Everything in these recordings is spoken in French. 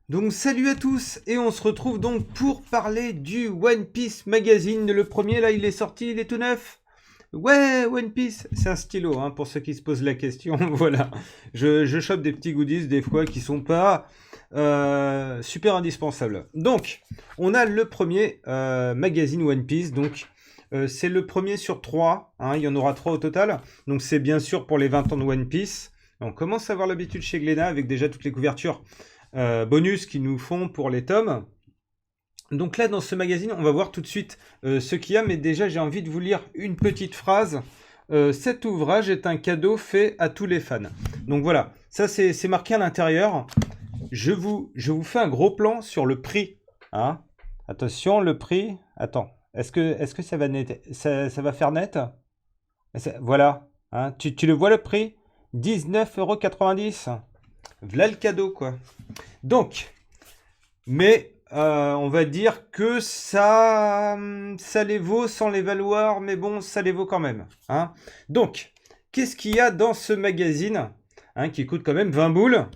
Donc salut à tous et on se retrouve donc pour parler du One Piece Magazine. Le premier là il est sorti, il est tout neuf. Ouais, One Piece, c'est un stylo hein, pour ceux qui se posent la question. Voilà, je chope des petits goodies des fois qui sont pas super indispensables. Donc on a le premier magazine One Piece. Donc c'est le premier sur 3, hein, il y en aura 3 au total. Donc c'est bien sûr pour les 20 ans de One Piece. On commence à avoir l'habitude chez Glénat avec déjà toutes les couvertures bonus qu'ils nous font pour les tomes. Donc là, dans ce magazine, on va voir tout de suite ce qu'il y a, mais déjà, j'ai envie de vous lire une petite phrase. Cet ouvrage est un cadeau fait à tous les fans. Donc voilà, ça c'est marqué à l'intérieur. Je vous fais un gros plan sur le prix. Hein. Attention, le prix. Attends, est-ce que ça va net, ça va faire net? Voilà. Hein. Tu le vois le prix? 19,90 €. Voilà le cadeau, quoi. Donc, mais on va dire que ça les vaut sans les valoir, mais bon, ça les vaut quand même. Hein. Donc, qu'est-ce qu'il y a dans ce magazine hein, qui coûte quand même 20 boules?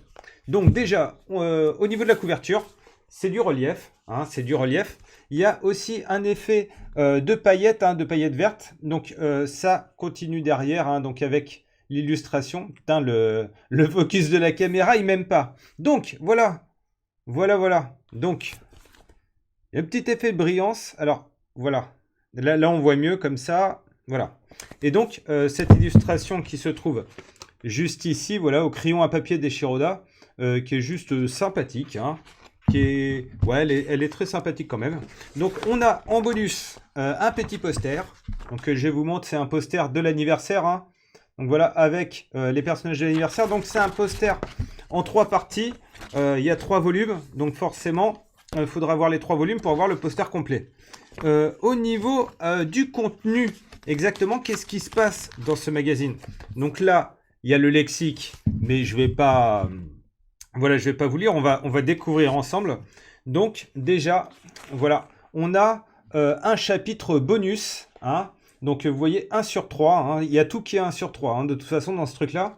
Donc déjà, au niveau de la couverture, c'est du relief. Hein, c'est du relief. Il y a aussi un effet de paillettes, hein, de paillettes vertes. Donc ça continue derrière, hein, donc avec l'illustration. Putain, le focus de la caméra, il m'aime pas. Donc voilà, voilà. Donc, il y a un petit effet de brillance. Alors, voilà. Là, on voit mieux comme ça. Voilà. Et donc, cette illustration qui se trouve juste ici, voilà, au crayon à papier des Shiroda, qui est juste sympathique. Hein, ouais, elle est très sympathique quand même. Donc, on a en bonus un petit poster. Donc, je vais vous montrer, c'est un poster de l'anniversaire. Hein. Donc, voilà, avec les personnages de l'anniversaire. Donc, c'est un poster en 3 parties. Il y a 3 volumes. Donc, forcément, il faudra voir les 3 volumes pour avoir le poster complet. Au niveau du contenu, exactement, qu'est-ce qui se passe dans ce magazine? Donc là, il y a le lexique, mais je vais pas, voilà, je vais pas vous lire. On va découvrir ensemble. Donc déjà, voilà, on a un chapitre bonus. Hein, donc vous voyez 1 sur 3. Hein, il y a tout qui est 1 sur 3. Hein, de toute façon, dans ce truc-là.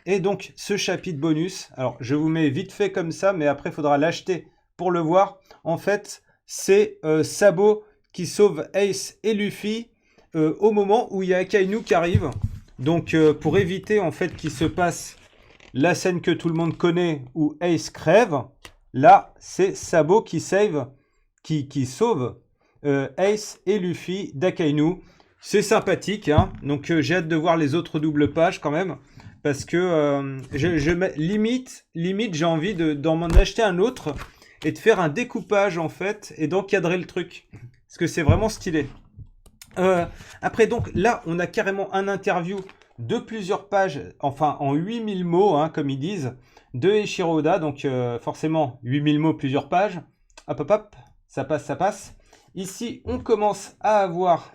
Et donc, ce chapitre bonus, alors je vous mets vite fait comme ça, mais après, il faudra l'acheter pour le voir. En fait, c'est Sabo qui sauve Ace et Luffy au moment où il y a Akainu qui arrive. Donc, pour éviter en fait qu'il se passe la scène que tout le monde connaît où Ace crève, là, c'est Sabo qui sauve Ace et Luffy d'Akainu. C'est sympathique, hein. Donc j'ai hâte de voir les autres doubles pages quand même. Parce que limite j'ai envie d'en m'en acheter un autre et de faire un découpage en fait et d'encadrer le truc. Parce que c'est vraiment stylé. Après donc là on a carrément un interview de plusieurs pages, enfin en 8000 mots hein, comme ils disent, de Eiichiro Oda. Donc forcément 8000 mots, plusieurs pages. Hop, ça passe. Ici on commence à avoir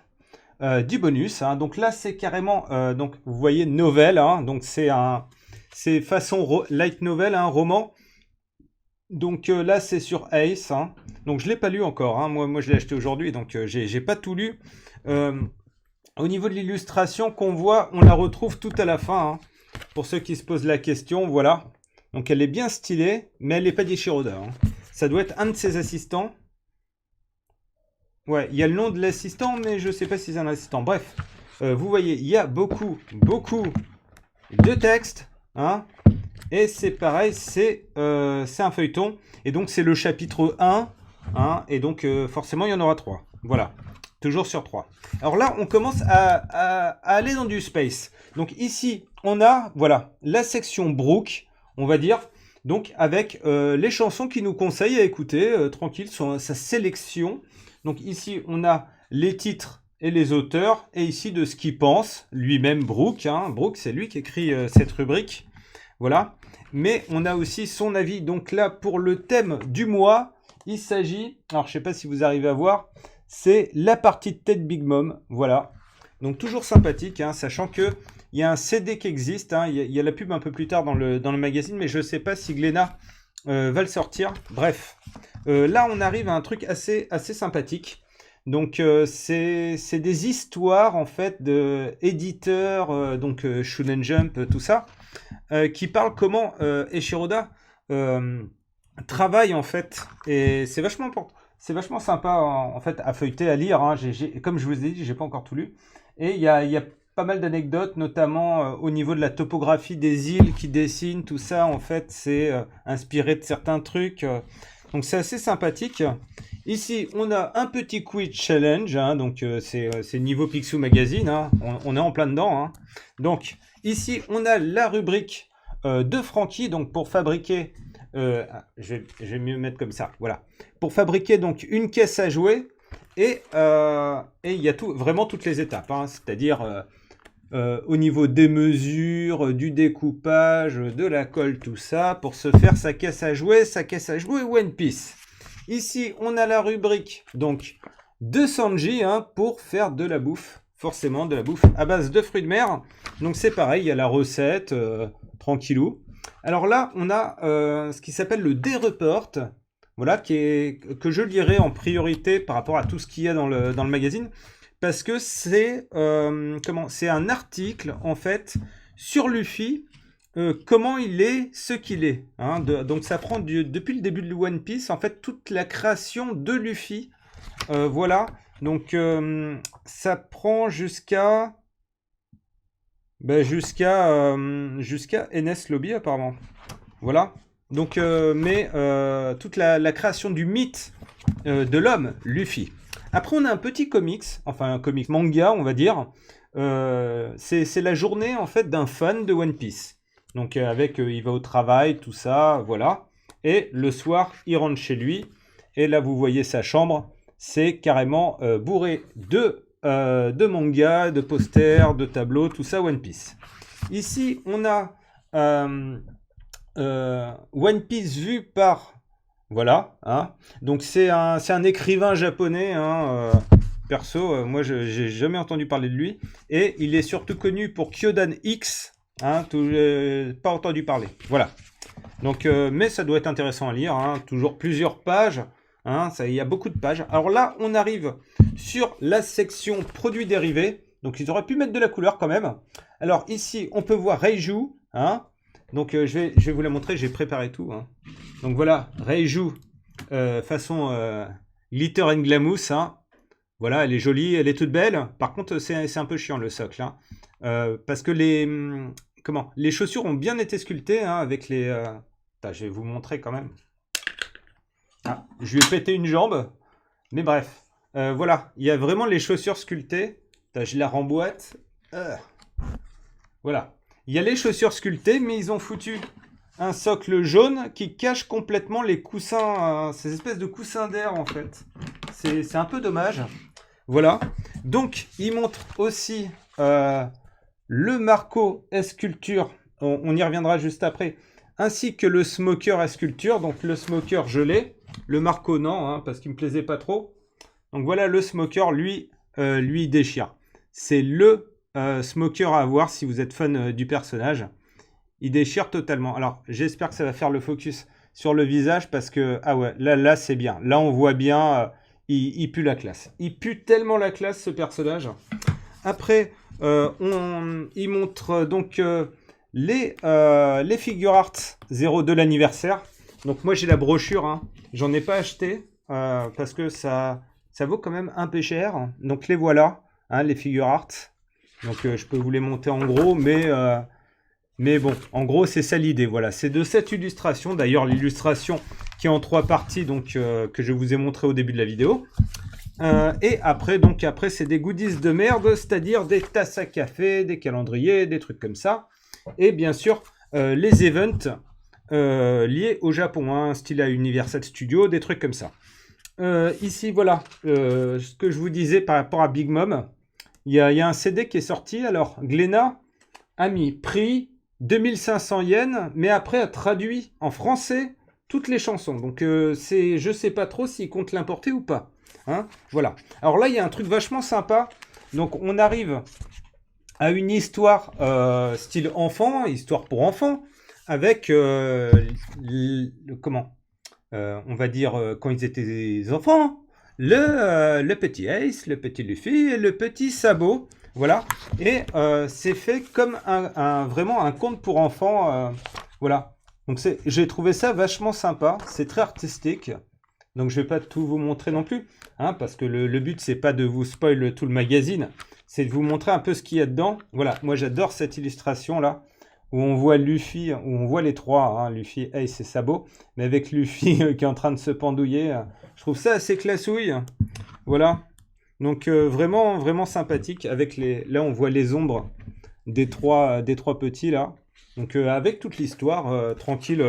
du bonus. Hein. Donc là, c'est carrément, donc vous voyez, novel. Hein. Donc c'est façon light novel, un roman. Donc là, c'est sur Ace. Hein. Donc je l'ai pas lu encore. Hein. Moi, je l'ai acheté aujourd'hui, donc j'ai pas tout lu. Au niveau de l'illustration qu'on voit, on la retrouve tout à la fin. Hein. Pour ceux qui se posent la question, voilà. Donc elle est bien stylée, mais elle n'est pas d'Ishiroda. Hein. Ça doit être un de ses assistants. Ouais, il y a le nom de l'assistant, mais je ne sais pas si c'est un assistant. Bref, vous voyez, il y a beaucoup de texte. Hein, et c'est pareil, c'est un feuilleton. Et donc, c'est le chapitre 1. Hein, et donc, forcément, il y en aura 3. Voilà, toujours sur 3. Alors là, on commence à aller dans du space. Donc ici, on a, voilà, la section Brook, on va dire. Donc, avec les chansons qu'il nous conseille à écouter, tranquille, sa sélection. Donc ici, on a les titres et les auteurs, et ici de ce qu'il pense, lui-même Brook. Hein. Brook, c'est lui qui écrit cette rubrique. Voilà. Mais on a aussi son avis. Donc là, pour le thème du mois, il s'agit, alors je ne sais pas si vous arrivez à voir, c'est la partie de tête Big Mom. Voilà. Donc toujours sympathique, hein, sachant qu'il y a un CD qui existe. Hein. Il y a la pub un peu plus tard dans le magazine, mais je ne sais pas si Glénat va le sortir. Bref. Là, on arrive à un truc assez sympathique. Donc, c'est des histoires, en fait, d'éditeurs, donc Shonen Jump, tout ça, qui parlent comment Eiichiro Oda travaille en fait, et c'est vachement important. C'est vachement sympa en fait à feuilleter, à lire. Hein. Comme je vous ai dit, j'ai pas encore tout lu. Et il y a pas mal d'anecdotes, notamment au niveau de la topographie des îles qui dessinent, tout ça. En fait, c'est inspiré de certains trucs. Donc c'est assez sympathique. Ici, on a un petit quiz challenge. Hein, donc c'est niveau Picsou Magazine. Hein. On est en plein dedans. Hein. Donc ici, on a la rubrique de Francky. Donc pour fabriquer je vais mieux mettre comme ça, voilà. Pour fabriquer donc une caisse à jouer, et il y a vraiment toutes les étapes, hein, c'est-à-dire au niveau des mesures, du découpage, de la colle, tout ça, pour se faire sa caisse à jouer One Piece. Ici, on a la rubrique donc de Sanji hein, pour faire de la bouffe, forcément de la bouffe à base de fruits de mer. Donc c'est pareil, il y a la recette, tranquillou. Alors là, on a ce qui s'appelle le D-Report, voilà, que je lirai en priorité par rapport à tout ce qu'il y a dans le magazine, parce que c'est c'est un article en fait sur Luffy, comment il est, ce qu'il est. Hein, donc ça prend depuis le début de One Piece, en fait, toute la création de Luffy, voilà. Donc ça prend jusqu'à jusqu'à NS Lobby apparemment. Voilà. Donc, toute la création du mythe de l'homme, Luffy. Après, on a un petit comics, enfin un comic manga, on va dire. C'est la journée en fait d'un fan de One Piece. Donc avec, il va au travail, tout ça, voilà. Et le soir, il rentre chez lui. Et là, vous voyez sa chambre. C'est carrément bourré de mangas, de posters, de tableaux, tout ça One Piece. Ici, on a One Piece vu par... Voilà. Hein. Donc, c'est un écrivain japonais. Hein, perso, moi, j'ai jamais entendu parler de lui. Et il est surtout connu pour Kyodan X. Hein, pas entendu parler. Voilà. Donc, mais ça doit être intéressant à lire. Hein, toujours plusieurs pages. Hein, il y a beaucoup de pages. Alors là, on arrive sur la section produits dérivés. Donc, ils auraient pu mettre de la couleur quand même. Alors ici, on peut voir Reiju. Hein. Donc, je vais vous la montrer. J'ai préparé tout. Hein. Donc voilà, Reiju façon glitter and glamous. Hein. Voilà, elle est jolie, elle est toute belle. Par contre, c'est un peu chiant le socle. Hein. Parce que les chaussures ont bien été sculptées hein, avec les... je vais vous montrer quand même. Ah, je lui ai pété une jambe, mais bref. Voilà, il y a vraiment les chaussures sculptées. Je la remboîte. Voilà. Il y a les chaussures sculptées, mais ils ont foutu un socle jaune qui cache complètement les coussins, ces espèces de coussins d'air en fait. C'est un peu dommage. Voilà. Donc, ils montrent aussi le Marco S-Sculpture. On y reviendra juste après. Ainsi que le Smoker S-Sculpture. Donc, le Smoker, je l'ai. Le Marco, non, hein, parce qu'il me plaisait pas trop. Donc voilà, le Smoker, lui déchire. C'est le Smoker à avoir si vous êtes fan du personnage. Il déchire totalement. Alors, j'espère que ça va faire le focus sur le visage parce que, ah ouais, là c'est bien. Là, on voit bien, il pue la classe. Il pue tellement la classe, ce personnage. Après, il montre donc les figure art 02 l'anniversaire. Donc moi, j'ai la brochure, hein. J'en ai pas acheté parce que ça vaut quand même un peu cher. Donc les voilà, hein, les figure art. Donc je peux vous les monter en gros, mais bon, en gros c'est ça l'idée. Voilà, c'est de cette illustration. D'ailleurs l'illustration qui est en 3 parties, donc que je vous ai montré au début de la vidéo. Et après c'est des goodies de merde, c'est-à-dire des tasses à café, des calendriers, des trucs comme ça. Et bien sûr les events liés au Japon, hein, style à Universal Studios, des trucs comme ça. Ici, voilà, ce que je vous disais par rapport à Big Mom. Il y a un CD qui est sorti. Alors, Glénat a mis prix 2500 yens, mais après a traduit en français toutes les chansons. Donc, je sais pas trop s'il compte l'importer ou pas. Hein, voilà. Alors là, il y a un truc vachement sympa. Donc, on arrive à une histoire style enfant, histoire pour enfants, avec on va dire quand ils étaient des enfants, le petit Ace, le petit Luffy et le petit Sabot, voilà. Et c'est fait comme vraiment un conte pour enfants, voilà. Donc j'ai trouvé ça vachement sympa, c'est très artistique. Donc je vais pas tout vous montrer non plus, hein, parce que le but c'est pas de vous spoil tout le magazine, c'est de vous montrer un peu ce qu'il y a dedans. Voilà, moi j'adore cette illustration là, où on voit Luffy, où on voit les trois, hein, Luffy, Ace et Sabo, mais avec Luffy qui est en train de se pendouiller. Je trouve ça assez classouille. Voilà. Donc vraiment, vraiment sympathique. Avec là on voit les ombres des trois petits là. Donc avec toute l'histoire, tranquille,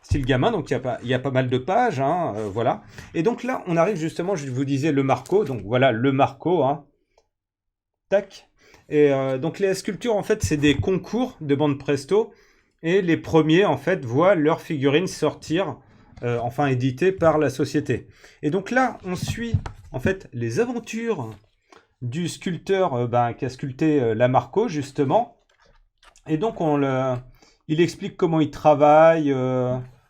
style gamin, donc il y a pas mal de pages, hein, voilà. Et donc là, on arrive justement, je vous disais, le Marco, donc voilà, le Marco, hein. Tac. Et donc les sculptures, en fait, c'est des concours de bande presto, et les premiers, en fait, voient leurs figurines sortir, enfin éditées par la société. Et donc là, on suit, en fait, les aventures du sculpteur qui a sculpté la Marco, justement. Et donc, il explique comment il travaille,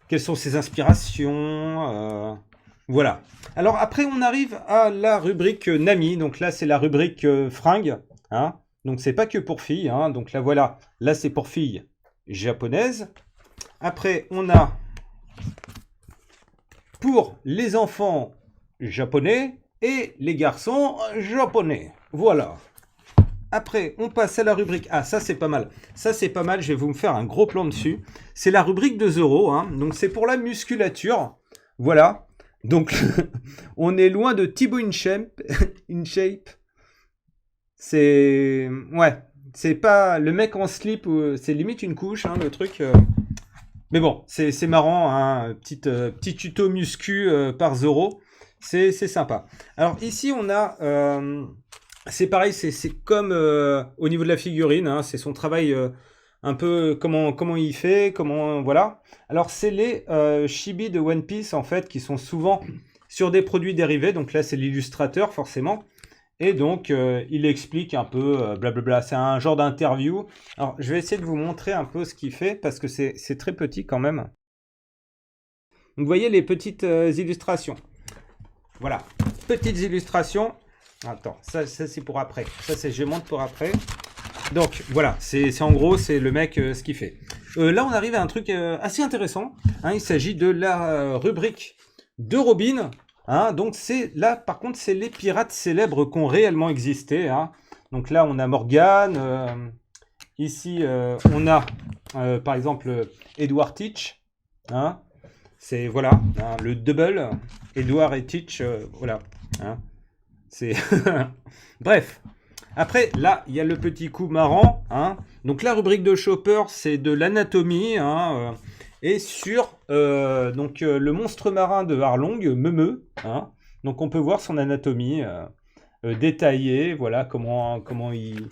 quelles sont ses inspirations, voilà. Alors après, on arrive à la rubrique Nami. Donc là, c'est la rubrique fringues, hein. Donc c'est pas que pour filles, hein. Donc là, voilà. Là, c'est pour filles japonaises. Après, on a pour les enfants japonais et les garçons japonais. Voilà. Après, on passe à la rubrique... Ah, ça, c'est pas mal. Ça, c'est pas mal. Je vais vous faire un gros plan dessus. C'est la rubrique de Zoro, hein. Donc, c'est pour la musculature. Voilà. Donc, on est loin de Thibaut InShape. InShape. C'est... Ouais. C'est pas... Le mec en slip, c'est limite une couche, hein, le truc. Mais bon, c'est marrant, hein. Petit tuto muscu par Zoro. C'est sympa. Alors, ici, on a... c'est pareil, c'est comme au niveau de la figurine, hein, c'est son travail un peu comment il fait, voilà. Alors c'est les chibi de One Piece en fait qui sont souvent sur des produits dérivés. Donc là c'est l'illustrateur forcément, et donc il explique un peu blablabla. C'est un genre d'interview. Alors je vais essayer de vous montrer un peu ce qu'il fait parce que c'est très petit quand même. Donc vous voyez les petites illustrations. Voilà, petites illustrations. Attends, ça c'est pour après. Ça je montre pour après. Donc voilà, c'est en gros c'est le mec ce qu'il fait. Là on arrive à un truc assez intéressant. Hein, il s'agit de la rubrique de Robin. Hein, donc c'est là par contre c'est les pirates célèbres qui ont réellement existé. Hein. Donc là on a Morgan. Ici on a par exemple Edward Teach. Hein, c'est voilà hein, le double Edward et Teach. Voilà. Hein. C'est bref. Après, là, il y a le petit coup marrant. Hein. Donc, la rubrique de Chopper, c'est de l'anatomie. Hein, et sur le monstre marin de Arlong, Meumeu. Hein. Donc, on peut voir son anatomie détaillée. Voilà, comment il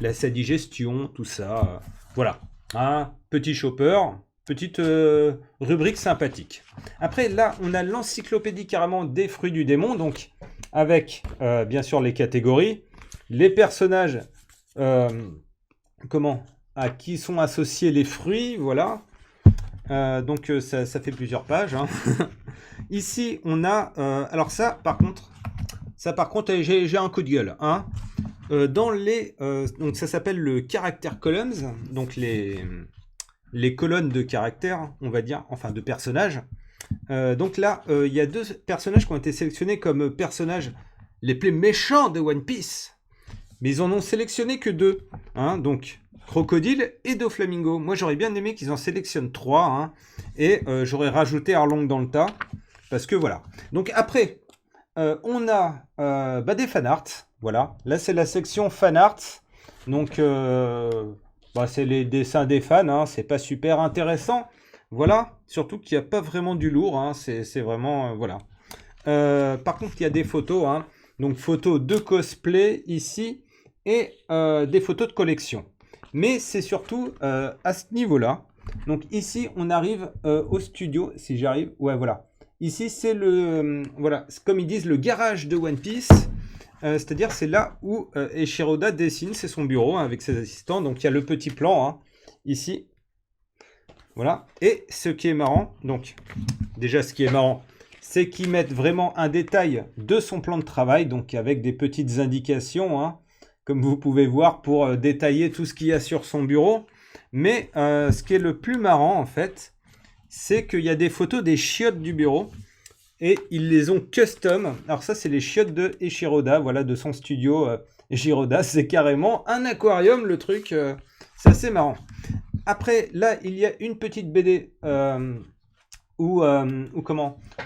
a sa digestion, tout ça. Voilà. Hein. Petit Chopper. Petite rubrique sympathique. Après, là, on a l'encyclopédie carrément des fruits du démon. Donc, avec, bien sûr, les catégories. Les personnages, à qui sont associés les fruits, voilà. Donc ça fait plusieurs pages. Hein. Ici, on a... alors ça, par contre, j'ai un coup de gueule. Hein. Donc ça s'appelle le character columns, donc les colonnes de caractères, on va dire, enfin de personnages. Donc là, il y a deux personnages qui ont été sélectionnés comme personnages les plus méchants de One Piece. Mais ils en ont sélectionné que 2. Hein, donc, Crocodile et Doflamingo. Moi, j'aurais bien aimé qu'ils en sélectionnent 3. Hein, et j'aurais rajouté Arlong dans le tas. Parce que voilà. Donc après, on a des fanarts. Voilà. Là, c'est la section fanarts. Donc, c'est les dessins des fans. Hein, c'est pas super intéressant. Voilà. Surtout qu'il n'y a pas vraiment du lourd. Hein, c'est vraiment... voilà. Par contre, il y a des photos. Hein, donc, photos de cosplay ici. Et des photos de collection. Mais c'est surtout à ce niveau-là. Donc ici, on arrive au studio, si j'arrive. Ouais, voilà. Ici, c'est le, voilà, comme ils disent, le garage de One Piece. C'est-à-dire, c'est là où Eiichiroda dessine, c'est son bureau hein, avec ses assistants. Donc il y a le petit plan, hein, ici. Voilà. Et ce qui est marrant, donc, déjà ce qui est marrant, c'est qu'ils mettent vraiment un détail de son plan de travail, donc avec des petites indications, hein, comme vous pouvez voir, pour détailler tout ce qu'il y a sur son bureau. Mais ce qui est le plus marrant, en fait, c'est qu'il y a des photos des chiottes du bureau. Et ils les ont custom. Alors ça, c'est les chiottes de Eiichiro Oda, voilà, de son studio Eiichiro Oda. C'est carrément un aquarium, le truc. C'est assez marrant. Après, là, il y a une petite BD où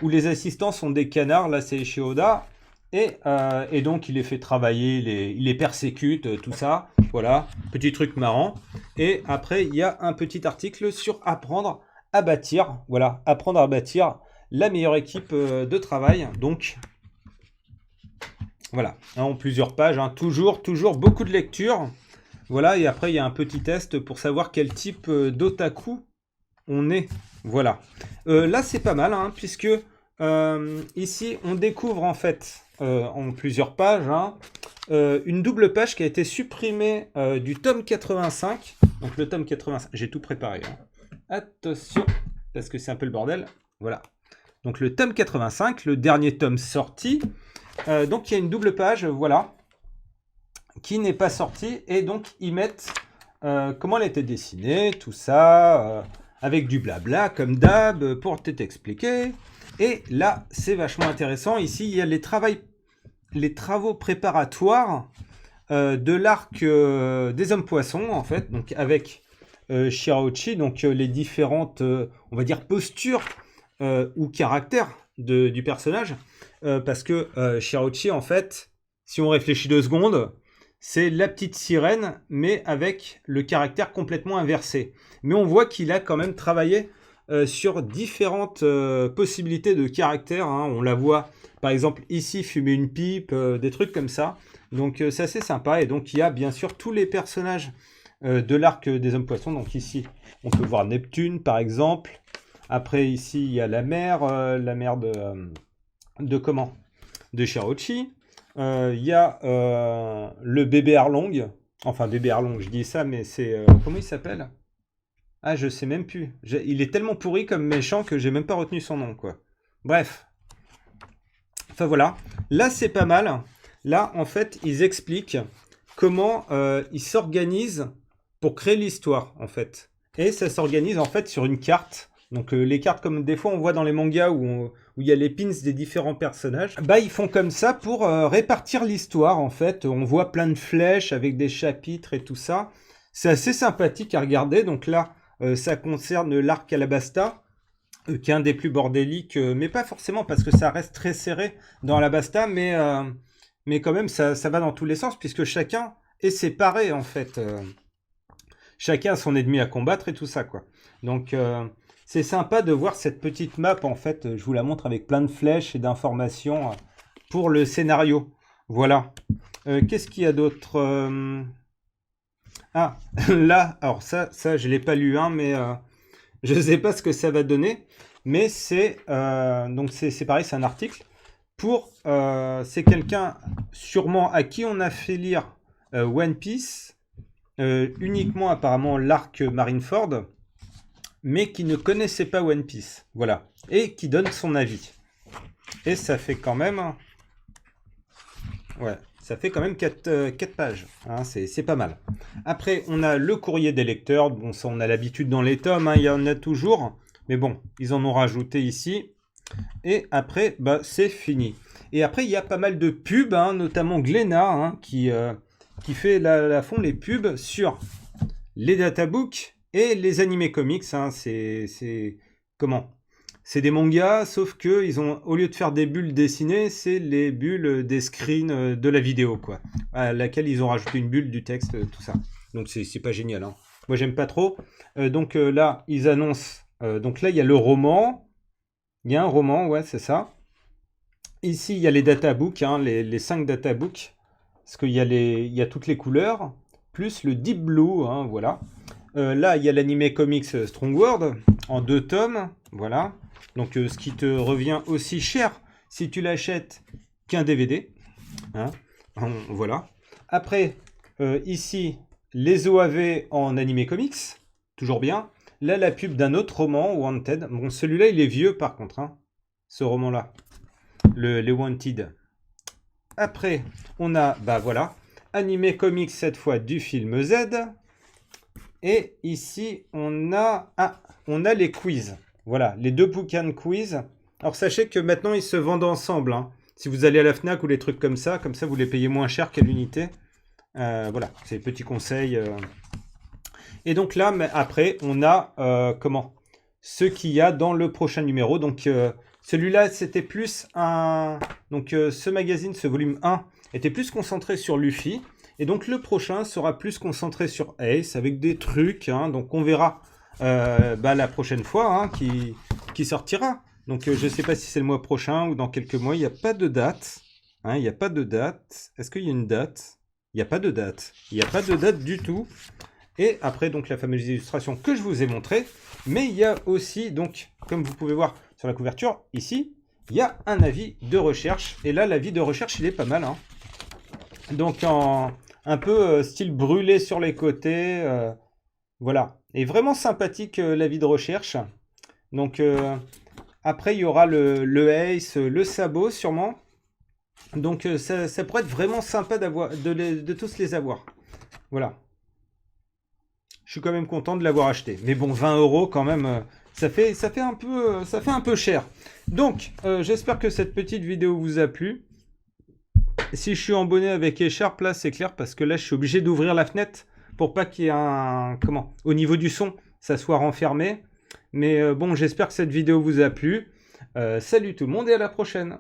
les assistants sont des canards. Là, c'est Eiichiro Oda. Et donc, il les fait travailler, il les persécute, tout ça. Voilà, petit truc marrant. Et après, il y a un petit article sur apprendre à bâtir. Voilà, apprendre à bâtir la meilleure équipe de travail. Donc, voilà, en plusieurs pages. Toujours beaucoup de lecture. Voilà, et après, il y a un petit test pour savoir quel type d'otaku on est. Voilà. Là, c'est pas mal, hein, puisque ici, on découvre en fait, en plusieurs pages, une double page qui a été supprimée du tome 85. Donc, le tome 85, j'ai tout préparé. Hein. Attention, parce que c'est un peu le bordel. Voilà. Donc, le tome 85, le dernier tome sorti. Donc, il y a une double page, voilà, qui n'est pas sortie. Et donc, ils mettent comment elle était dessinée, tout ça, avec du blabla, comme d'hab, pour t'expliquer. Et là, c'est vachement intéressant. Ici, il y a les travaux préparatoires de l'arc des hommes poissons, en fait, donc avec Shirauchi, donc les différentes, on va dire, postures ou caractères du personnage, parce que Shirauchi, en fait, si on réfléchit 2 secondes, c'est la petite sirène, mais avec le caractère complètement inversé. Mais on voit qu'il a quand même travaillé sur différentes possibilités de caractère. Hein. On la voit, par exemple, ici, fumer une pipe, des trucs comme ça. Donc, c'est assez sympa. Et donc, il y a bien sûr tous les personnages de l'arc des hommes poissons. Donc, ici, on peut voir Neptune, par exemple. Après, ici, il y a la mère de Shirauchi. Il y a le bébé Arlong. Enfin, bébé Arlong, je dis ça, mais c'est... comment il s'appelle? Ah, je sais même plus. Il est tellement pourri comme méchant que j'ai même pas retenu son nom, quoi. Bref. Enfin, voilà. Là, c'est pas mal. Là, en fait, ils expliquent comment ils s'organisent pour créer l'histoire, en fait. Et ça s'organise, en fait, sur une carte. Donc, les cartes, comme des fois, on voit dans les mangas où il y a les pins des différents personnages. Bah, ils font comme ça pour répartir l'histoire, en fait. On voit plein de flèches avec des chapitres et tout ça. C'est assez sympathique à regarder. Donc là, ça concerne l'arc Alabasta, qui est un des plus bordéliques, mais pas forcément parce que ça reste très serré dans Alabasta, mais quand même, ça va dans tous les sens, puisque chacun est séparé, en fait. Chacun a son ennemi à combattre et tout ça, quoi. Donc, c'est sympa de voir cette petite map, en fait. Je vous la montre avec plein de flèches et d'informations pour le scénario. Voilà. Qu'est-ce qu'il y a d'autre Ah, là, alors ça je ne l'ai pas lu, hein, mais je ne sais pas ce que ça va donner. Mais c'est donc c'est pareil, c'est un article. C'est quelqu'un sûrement à qui on a fait lire One Piece, uniquement apparemment l'arc Marineford, mais qui ne connaissait pas One Piece. Voilà. Et qui donne son avis. Et ça fait quand même... Ouais. Ça fait quand même 4 pages, hein, c'est pas mal. Après, on a le courrier des lecteurs. Bon, ça, on a l'habitude dans les tomes, hein, il y en a toujours. Mais bon, ils en ont rajouté ici. Et après, bah, c'est fini. Et après, il y a pas mal de pubs, hein, notamment Glénat, hein, qui fait fond les pubs sur les databooks et les animés comics. Hein, comment ? C'est des mangas, sauf que ils ont, au lieu de faire des bulles dessinées, c'est les bulles des screens de la vidéo, quoi. À laquelle ils ont rajouté une bulle du texte, tout ça. Donc c'est pas génial, hein. Moi j'aime pas trop. Donc là, ils annoncent. Donc là, il y a le roman. Il y a un roman, ouais, c'est ça. Ici, il y a les databooks, hein, les 5 databooks. Parce qu'il y a toutes les couleurs. Plus le Deep Blue, hein, voilà. Là, il y a l'animé comics Strong World en 2 tomes, voilà. Donc, ce qui te revient aussi cher si tu l'achètes qu'un DVD. Hein, voilà. Après, ici, les OAV en animé comics. Toujours bien. Là, la pub d'un autre roman, Wanted. Bon, celui-là, il est vieux, par contre. Hein, ce roman-là. Les Wanted. Après, on a, bah voilà, animé comics, cette fois, du film Z. Et ici, on a les quiz. Voilà, les deux bouquins de quiz. Alors sachez que maintenant ils se vendent ensemble, hein. Si vous allez à la Fnac ou les trucs comme ça vous les payez moins cher qu'à l'unité. Voilà, c'est petits conseils. Et donc là, mais après, on a ce qu'il y a dans le prochain numéro. Donc celui-là, c'était plus un... Donc ce magazine, ce volume 1, était plus concentré sur Luffy. Et donc le prochain sera plus concentré sur Ace, avec des trucs. Hein, donc on verra la prochaine fois hein, qui sortira. Donc je ne sais pas si c'est le mois prochain ou dans quelques mois. Il n'y a pas de date. Hein, il n'y a pas de date. Est-ce qu'il y a une date? Il n'y a pas de date. Il n'y a pas de date du tout. Et après, donc, la fameuse illustration que je vous ai montrée. Mais il y a aussi, donc, comme vous pouvez voir sur la couverture, ici, il y a un avis de recherche. Et là, l'avis de recherche, il est pas mal. Hein. Donc, un peu style brûlé sur les côtés. Voilà. Et vraiment sympathique, l'avis de recherche. Donc, après, il y aura le Ace, le sabot, sûrement. Donc, ça pourrait être vraiment sympa de tous les avoir. Voilà. Je suis quand même content de l'avoir acheté. Mais bon, 20 € quand même, ça fait un peu cher. Donc, j'espère que cette petite vidéo vous a plu. Si je suis abonné avec Echarp, là, c'est clair, parce que là, je suis obligé d'ouvrir la fenêtre pour pas qu'il y ait au niveau du son, ça soit renfermé. Mais bon, j'espère que cette vidéo vous a plu. Salut tout le monde et à la prochaine.